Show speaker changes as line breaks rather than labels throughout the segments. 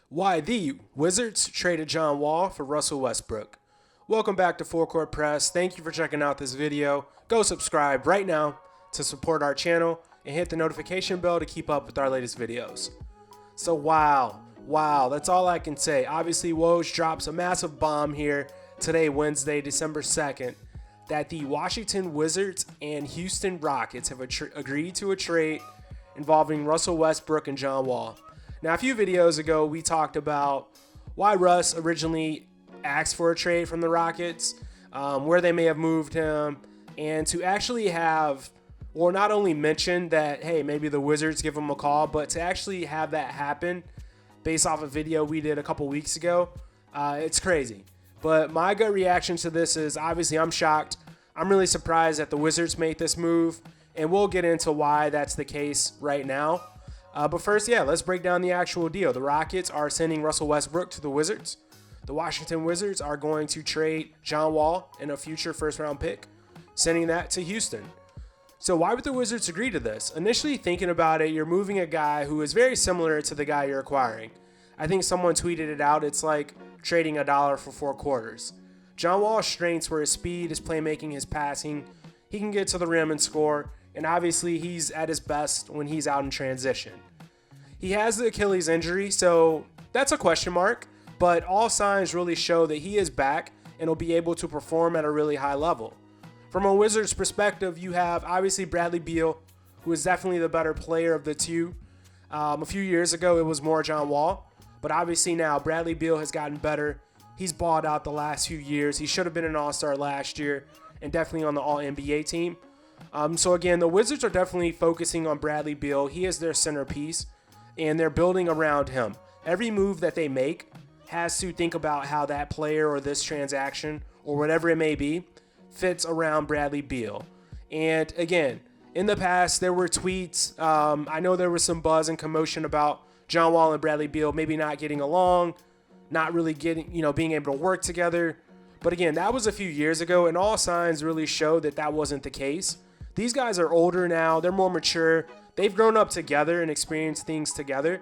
Why the Wizards traded John Wall for Russell Westbrook. Welcome back to Full Court Press. Thank you for checking out this video. Go subscribe right now to support our channel and hit the notification bell to keep up with our latest videos. So wow, that's all I can say. Obviously, Woj drops a massive bomb here today, Wednesday, December 2nd, that the Washington Wizards and Houston Rockets have agreed to a trade involving Russell Westbrook and John Wall. Now, a few videos ago, we talked about why Russ originally asked for a trade from the Rockets, where they may have moved him, and to actually have, or not only mention that, hey, maybe the Wizards give him a call, but to actually have that happen based off a video we did a couple weeks ago, it's crazy. But my gut reaction to this is, obviously, I'm shocked. I'm really surprised that the Wizards made this move, and we'll get into why that's the case right now. But first, let's break down the actual deal. The Rockets are sending Russell Westbrook to the Wizards. The Washington Wizards are going to trade John Wall and a future first-round pick, sending that to Houston. So why would the Wizards agree to this? Initially thinking about it, you're moving a guy who is very similar to the guy you're acquiring. I think someone tweeted it out. It's like trading a dollar for 4 quarters. John Wall's strengths were his speed, his playmaking, his passing. He can get to the rim and score. And obviously, he's at his best when he's out in transition. He has the Achilles injury, so that's a question mark. But all signs really show that he is back and will be able to perform at a really high level. From a Wizards perspective, you have obviously Bradley Beal, who is definitely the better player of the two. A few years ago, it was more John Wall. But obviously now, Bradley Beal has gotten better. He's balled out the last few years. He should have been an All-Star last year and definitely on the All-NBA team. So again, the Wizards are definitely focusing on Bradley Beal. He is their centerpiece, and they're building around him. Every move that they make has to think about how that player or this transaction or whatever it may be fits around Bradley Beal. And again, in the past, there were tweets. I know there was some buzz and commotion about John Wall and Bradley Beal maybe not getting along, not really being able to work together. But again, that was a few years ago, and all signs really show that that wasn't the case. These guys are older now. They're more mature. They've grown up together and experienced things together.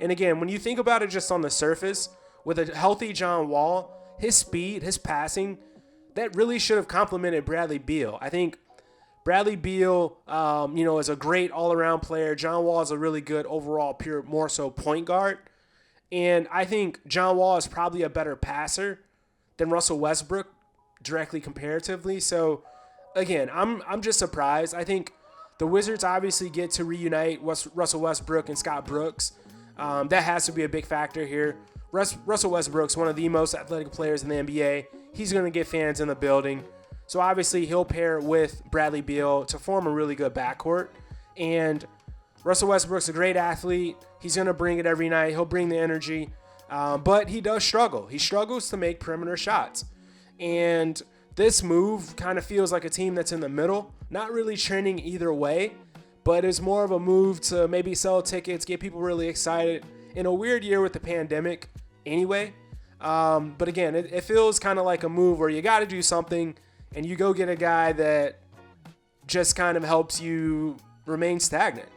And again, when you think about it just on the surface, with a healthy John Wall, his speed, his passing, that really should have complemented Bradley Beal. I think Bradley Beal, is a great all-around player. John Wall is a really good overall, pure, more so point guard. And I think John Wall is probably a better passer than Russell Westbrook, directly comparatively. So again, I'm just surprised. I think the Wizards obviously get to reunite Russell Westbrook and Scott Brooks. That has to be a big factor here. Russell Westbrook's one of the most athletic players in the NBA. He's going to get fans in the building. So obviously he'll pair with Bradley Beal to form a really good backcourt. And Russell Westbrook's a great athlete. He's going to bring it every night. He'll bring the energy. But he does struggle. He struggles to make perimeter shots. And this move kind of feels like a team that's in the middle, not really trending either way, but it's more of a move to maybe sell tickets, get people really excited in a weird year with the pandemic anyway. But again, it feels kind of like a move where you got to do something and you go get a guy that just kind of helps you remain stagnant.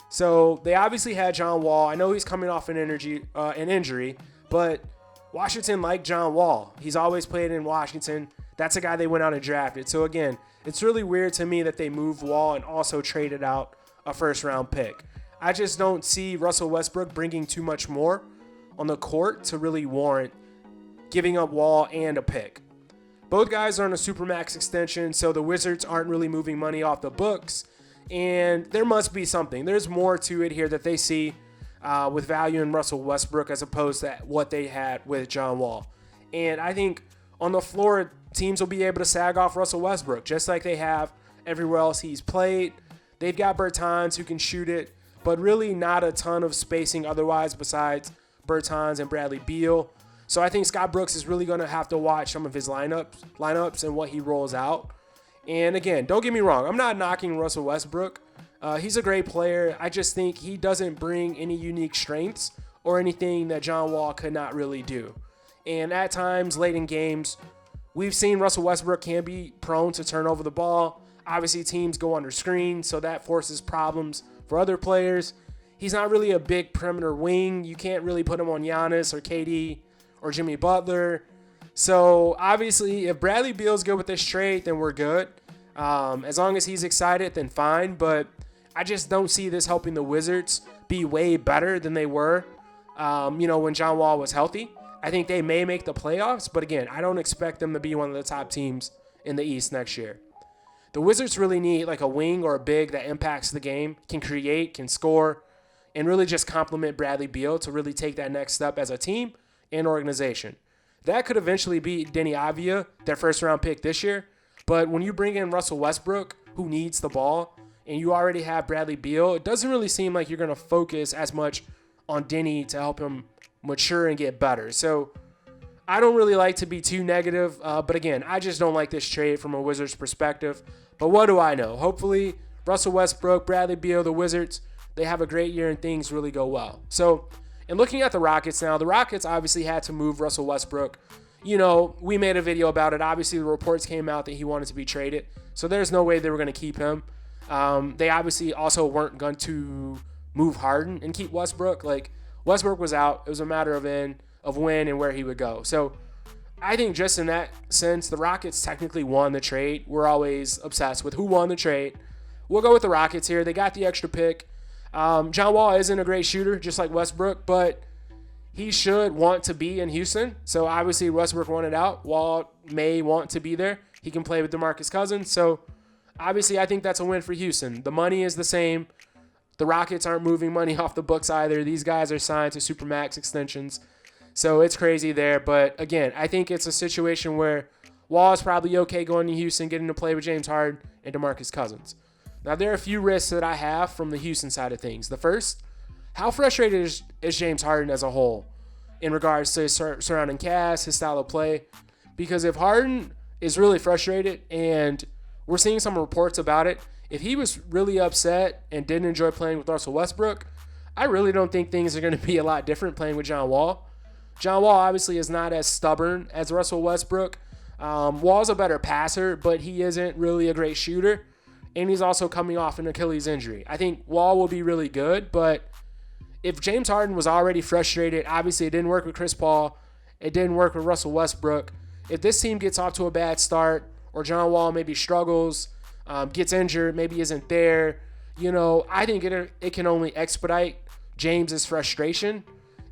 So they obviously had John Wall. I know he's coming off an injury, but Washington liked John Wall. He's always played in Washington. That's a guy they went out and drafted. So again, it's really weird to me that they moved Wall and also traded out a first-round pick. I just don't see Russell Westbrook bringing too much more on the court to really warrant giving up Wall and a pick. Both guys are on a Supermax extension, so the Wizards aren't really moving money off the books. And there must be something. There's more to it here that they see with value in Russell Westbrook as opposed to what they had with John Wall. And I think on the floor, teams will be able to sag off Russell Westbrook just like they have everywhere else he's played. They've got Bertans who can shoot it, but really not a ton of spacing otherwise besides Bertans and Bradley Beal. So I think Scott Brooks is really going to have to watch some of his lineups and what he rolls out. And again, don't get me wrong. I'm not knocking Russell Westbrook. He's a great player. I just think he doesn't bring any unique strengths or anything that John Wall could not really do. And at times, late in games, we've seen Russell Westbrook can be prone to turn over the ball. Obviously, teams go under screen, so that forces problems for other players. he's not really a big perimeter wing. You can't really put him on Giannis or KD or Jimmy Butler. So obviously, if Bradley Beal's good with this trade, then we're good. As long as he's excited, then fine. But I just don't see this helping the Wizards be way better than they were, when John Wall was healthy. I think they may make the playoffs, but again, I don't expect them to be one of the top teams in the East next year. The Wizards really need like a wing or a big that impacts the game, can create, can score, and really just complement Bradley Beal to really take that next step as a team and organization. That could eventually be Denny Avdia, their first-round pick this year. But when you bring in Russell Westbrook, who needs the ball, and you already have Bradley Beal, it doesn't really seem like you're going to focus as much on Denny to help him mature and get better. So I don't really like to be too negative. But again, I just don't like this trade from a Wizards perspective. But what do I know? Hopefully, Russell Westbrook, Bradley Beal, the Wizards, they have a great year and things really go well. So, and looking at the Rockets now, the Rockets obviously had to move Russell Westbrook. We made a video about it. Obviously, the reports came out that he wanted to be traded. So there's no way they were going to keep him. They obviously also weren't going to move Harden and keep Westbrook. Like, Westbrook was out. It was a matter of when and where he would go. So I think just in that sense, the Rockets technically won the trade. We're always obsessed with who won the trade. We'll go with the Rockets here. They got the extra pick. John Wall isn't a great shooter, just like Westbrook, but he should want to be in Houston. So obviously Westbrook wanted out. Wall may want to be there. He can play with DeMarcus Cousins. So obviously I think that's a win for Houston. The money is the same. The Rockets aren't moving money off the books either. These guys are signed to Supermax extensions. So it's crazy there. But again, I think it's a situation where Wall is probably okay going to Houston, getting to play with James Harden and DeMarcus Cousins. Now, there are a few risks that I have from the Houston side of things. The first, how frustrated is James Harden as a whole in regards to his surrounding cast, his style of play? Because if Harden is really frustrated, and we're seeing some reports about it, if he was really upset and didn't enjoy playing with Russell Westbrook, I really don't think things are going to be a lot different playing with John Wall. John Wall obviously is not as stubborn as Russell Westbrook. Wall's a better passer, but he isn't really a great shooter. And he's also coming off an Achilles injury. I think Wall will be really good, but if James Harden was already frustrated, obviously it didn't work with Chris Paul, it didn't work with Russell Westbrook. If this team gets off to a bad start, or John Wall maybe struggles, gets injured, maybe isn't there, I think it can only expedite James's frustration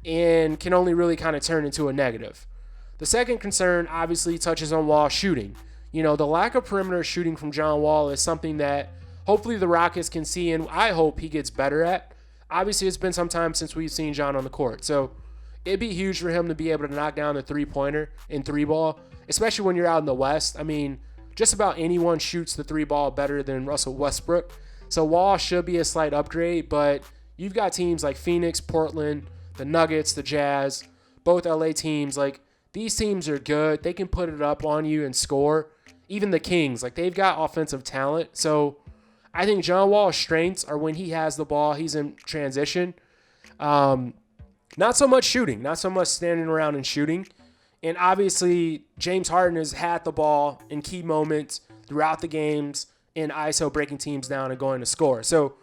and can only really kind of turn into a negative. The second concern obviously touches on Wall shooting. The lack of perimeter shooting from John Wall is something that hopefully the Rockets can see, and I hope he gets better at. Obviously, it's been some time since we've seen John on the court, so it'd be huge for him to be able to knock down the three-pointer and three-ball, especially when you're out in the West. I mean, just about anyone shoots the three-ball better than Russell Westbrook, so Wall should be a slight upgrade, but you've got teams like Phoenix, Portland, the Nuggets, the Jazz, both LA teams. Like, these teams are good. They can put it up on you and score. Even the Kings, they've got offensive talent. So I think John Wall's strengths are when he has the ball, he's in transition. Not so much shooting, not so much standing around and shooting. And obviously, James Harden has had the ball in key moments throughout the games in ISO, breaking teams down and going to score. So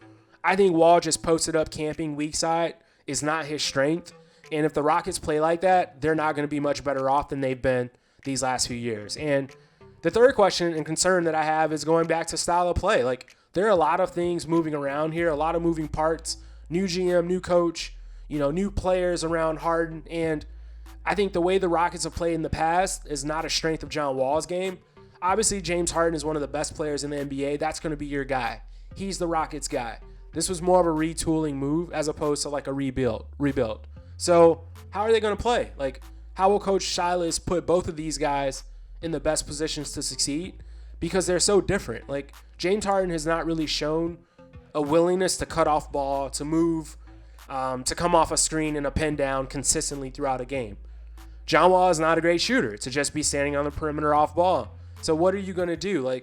I think Wall just posted up camping weak side is not his strength. And if the Rockets play like that, they're not going to be much better off than they've been these last few years. And the third question and concern that I have is going back to style of play. There are a lot of things moving around here, a lot of moving parts, new GM, new coach, new players around Harden. And I think the way the Rockets have played in the past is not a strength of John Wall's game. Obviously, James Harden is one of the best players in the NBA. That's going to be your guy. He's the Rockets guy. This was more of a retooling move as opposed to a rebuild. So how are they going to play? How will Coach Silas put both of these guys in the best positions to succeed? Because they're so different. James Harden has not really shown a willingness to cut off ball, to move, to come off a screen and a pin down consistently throughout a game. John Wall is not a great shooter to just be standing on the perimeter off ball. So what are you going to do?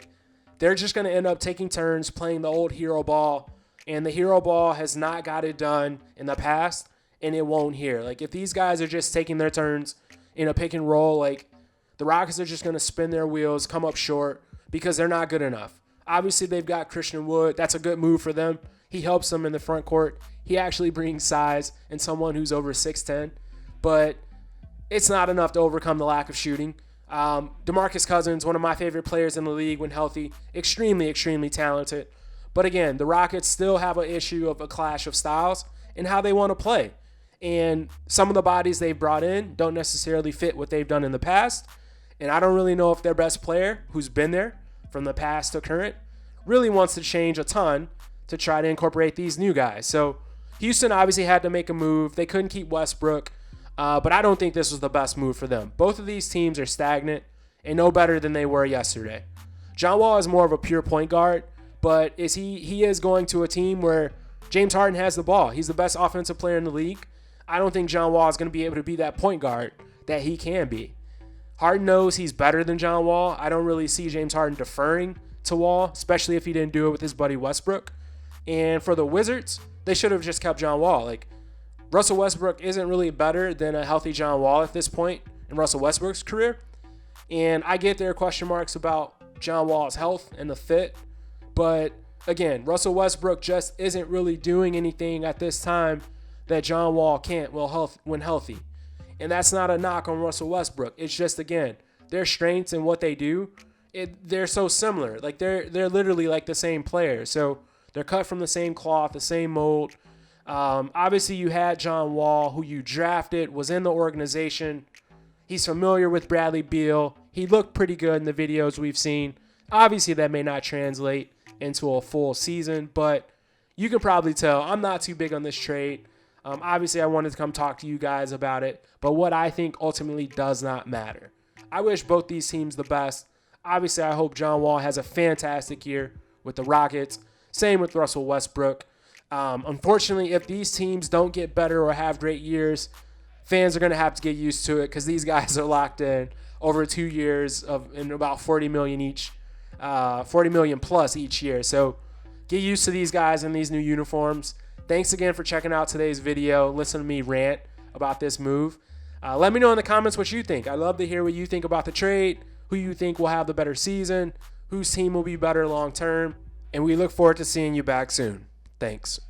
They're just going to end up taking turns playing the old hero ball, and the hero ball has not got it done in the past, and it won't here. If these guys are just taking their turns in a pick and roll, the Rockets are just going to spin their wheels, come up short, because they're not good enough. Obviously, they've got Christian Wood. That's a good move for them. He helps them in the front court. He actually brings size and someone who's over 6'10", but it's not enough to overcome the lack of shooting. DeMarcus Cousins, one of my favorite players in the league when healthy, extremely, extremely talented. But again, the Rockets still have an issue of a clash of styles and how they want to play. And some of the bodies they've brought in don't necessarily fit what they've done in the past. And I don't really know if their best player, who's been there from the past to current, really wants to change a ton to try to incorporate these new guys. So Houston obviously had to make a move. They couldn't keep Westbrook, but I don't think this was the best move for them. Both of these teams are stagnant and no better than they were yesterday. John Wall is more of a pure point guard, but he is going to a team where James Harden has the ball. He's the best offensive player in the league. I don't think John Wall is going to be able to be that point guard that he can be. Harden knows he's better than John Wall. I don't really see James Harden deferring to Wall, especially if he didn't do it with his buddy Westbrook. And for the Wizards, they should have just kept John Wall. Like, Russell Westbrook isn't really better than a healthy John Wall at this point in Russell Westbrook's career. And I get there are question marks about John Wall's health and the fit. But again, Russell Westbrook just isn't really doing anything at this time that John Wall can't when healthy. And that's not a knock on Russell Westbrook. It's just, again, their strengths and what they do, they're so similar. Like, they're literally like the same player. So they're cut from the same cloth, the same mold. Obviously, you had John Wall, who you drafted, was in the organization. He's familiar with Bradley Beal. He looked pretty good in the videos we've seen. Obviously, that may not translate into a full season, but you can probably tell I'm not too big on this trade. Obviously, I wanted to come talk to you guys about it, but what I think ultimately does not matter. I wish both these teams the best. Obviously, I hope John Wall has a fantastic year with the Rockets. Same with Russell Westbrook. Unfortunately, if these teams don't get better or have great years, fans are going to have to get used to it because these guys are locked in over 2 years in about $40 million each, $40 million plus each year. So get used to these guys in these new uniforms. Thanks again for checking out today's video. Listen to me rant about this move. Let me know in the comments what you think. I'd love to hear what you think about the trade, who you think will have the better season, whose team will be better long term, and we look forward to seeing you back soon. Thanks.